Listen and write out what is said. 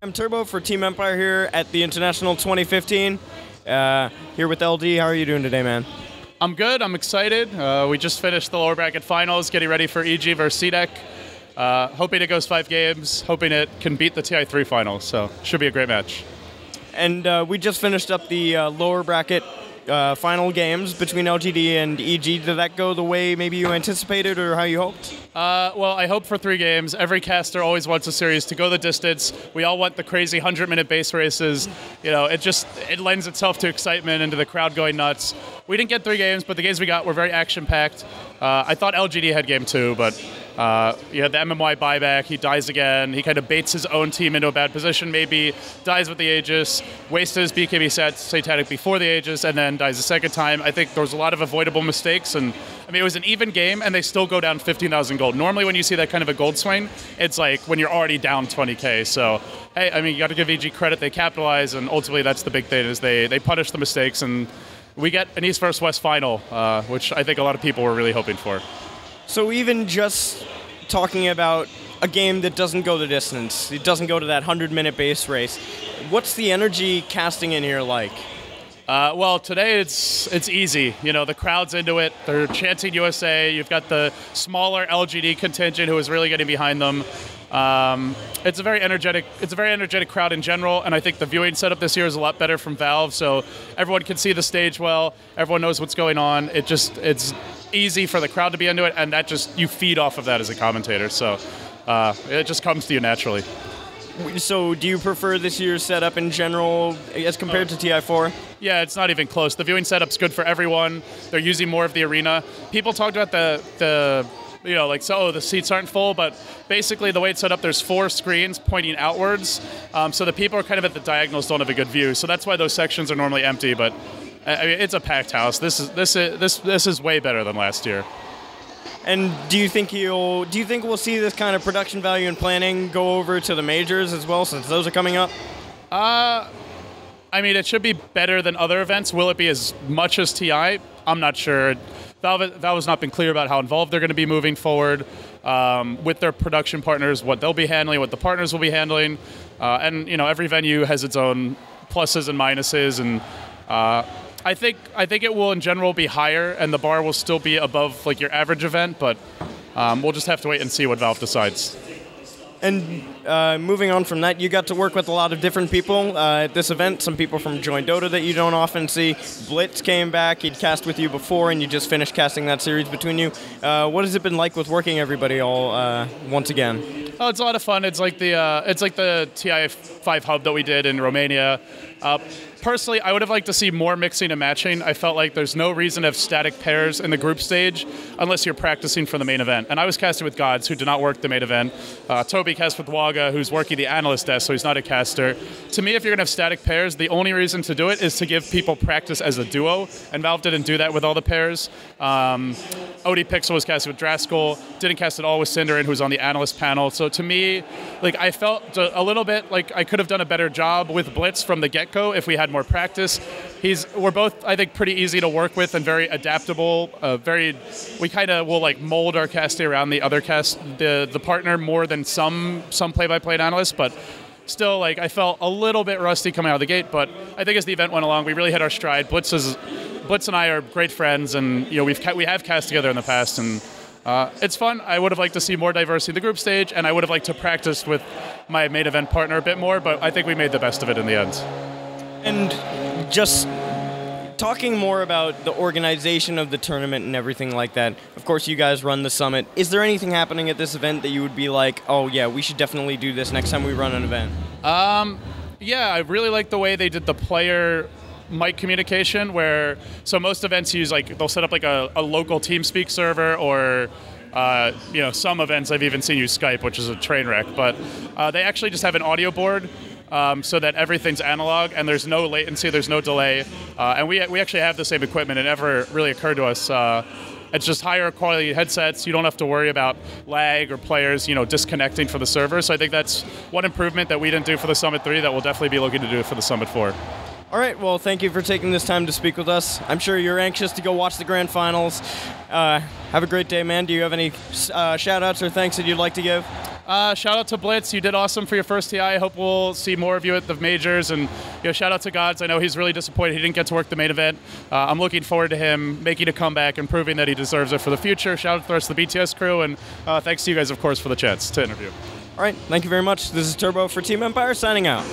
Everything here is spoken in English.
I'm Turbo for Team Empire here at the International 2015. Here with LD. How are you doing today, man? I'm good. I'm excited. We just finished the lower bracket finals, getting ready for EG versus CDEC. Hoping it goes 5 games, hoping it can beat the TI3 finals, so should be a great match. And we just finished up the lower bracket final games between LGD and EG. Did that go the way maybe you anticipated or how you hoped? Well, I hope for 3 games. Every caster always wants a series to go the distance. We all want the crazy 100-minute base races. You know, it lends itself to excitement and to the crowd going nuts. We didn't get 3 games, but the games we got were very action-packed. I thought LGD had game 2, but you had the MMY buyback. He dies again. He kind of baits his own team into a bad position, maybe dies with the Aegis, wasted his BKB Satanic before the Aegis, and then dies a second time. I think there was a lot of avoidable mistakes, and I mean, it was an even game, and they still go down 15,000 gold. Normally, when you see that kind of a gold swing, it's like when you're already down 20K. So, hey, I mean, you got to give EG credit. They capitalize, and ultimately, that's the big thing, is they punish the mistakes, and we get an East versus West final, which I think a lot of people were really hoping for. So even just talking about a game that doesn't go the distance, it doesn't go to that 100-minute base race, what's the energy casting in here like? Well, today it's easy. You know, the crowd's into it. They're chanting USA. You've got the smaller LGD contingent who is really getting behind them. It's a very energetic crowd in general, and I think the viewing setup this year is a lot better from Valve, so everyone can see the stage well, everyone knows what's going on. It's easy for the crowd to be into it, and you feed off of that as a commentator, so it just comes to you naturally. So do you prefer this year's setup in general as compared to TI4? Yeah, it's not even close. The viewing setup's good for everyone. They're using more of the arena. People talked about the you know, like, so the seats aren't full, but basically the way it's set up, there's 4 screens pointing outwards, so the people are kind of at the diagonals don't have a good view. So that's why those sections are normally empty. But I mean, it's a packed house. This is way better than last year. And do you think we'll see this kind of production value and planning go over to the majors as well, since those are coming up? I mean, it should be better than other events. Will it be as much as TI? I'm not sure. Valve has not been clear about how involved they're going to be moving forward with their production partners, what they'll be handling, what the partners will be handling, and you know, every venue has its own pluses and minuses, and I think it will in general be higher, and the bar will still be above like your average event, but we'll just have to wait and see what Valve decides. And moving on from that, you got to work with a lot of different people at this event. Some people from Join Dota that you don't often see. Blitz came back. He'd cast with you before, and you just finished casting that series between you. What has it been like with working everybody all once again? Oh, it's a lot of fun. It's like the TI5 hub that we did in Romania. Personally, I would have liked to see more mixing and matching. I felt like there's no reason to have static pairs in the group stage unless you're practicing for the main event. And I was casting with Gods, who did not work the main event. Toby cast with Waga, who's working the analyst desk, so he's not a caster. To me, if you're going to have static pairs, the only reason to do it is to give people practice as a duo, and Valve didn't do that with all the pairs. OD Pixel was casting with Draskell, didn't cast at all with Cinderin, who's on the analyst panel. So to me, like, I felt a little bit like I could have done a better job with Blitz from the get-go if we had more practice. We're both, I think, pretty easy to work with and very adaptable. We kind of will like mold our casting around the other the partner more than some play-by-play analysts, but still, like, I felt a little bit rusty coming out of the gate. But I think as the event went along, we really hit our stride. Blitz and I are great friends, and you know, we have cast together in the past, and it's fun. I would have liked to see more diversity in the group stage, and I would have liked to practice with my main event partner a bit more, but I think we made the best of it in the end. And just talking more about the organization of the tournament and everything like that, of course you guys run the summit. Is there anything happening at this event that you would be like, oh yeah, we should definitely do this next time we run an event? Yeah, I really like the way they did the player mic communication, where so most events use, like, they'll set up like a local TeamSpeak server, or you know, some events I've even seen use Skype, which is a train wreck, but they actually just have an audio board so that everything's analog and there's no latency, there's no delay, and we actually have the same equipment. It never really occurred to us. It's just higher quality headsets. You don't have to worry about lag or players, you know, disconnecting from the server. So I think that's one improvement that we didn't do for the Summit 3 that we'll definitely be looking to do for the Summit 4. All right, well, thank you for taking this time to speak with us. I'm sure you're anxious to go watch the grand finals. Have a great day, man. Do you have any shout-outs or thanks that you'd like to give? Shout out to Blitz. You did awesome for your first TI. I hope we'll see more of you at the majors. And shout out to Gods. I know he's really disappointed he didn't get to work the main event. I'm looking forward to him making a comeback and proving that he deserves it for the future. Shout out to the rest of the BTS crew. And thanks to you guys, of course, for the chance to interview. All right. Thank you very much. This is Turbo for Team Empire signing out.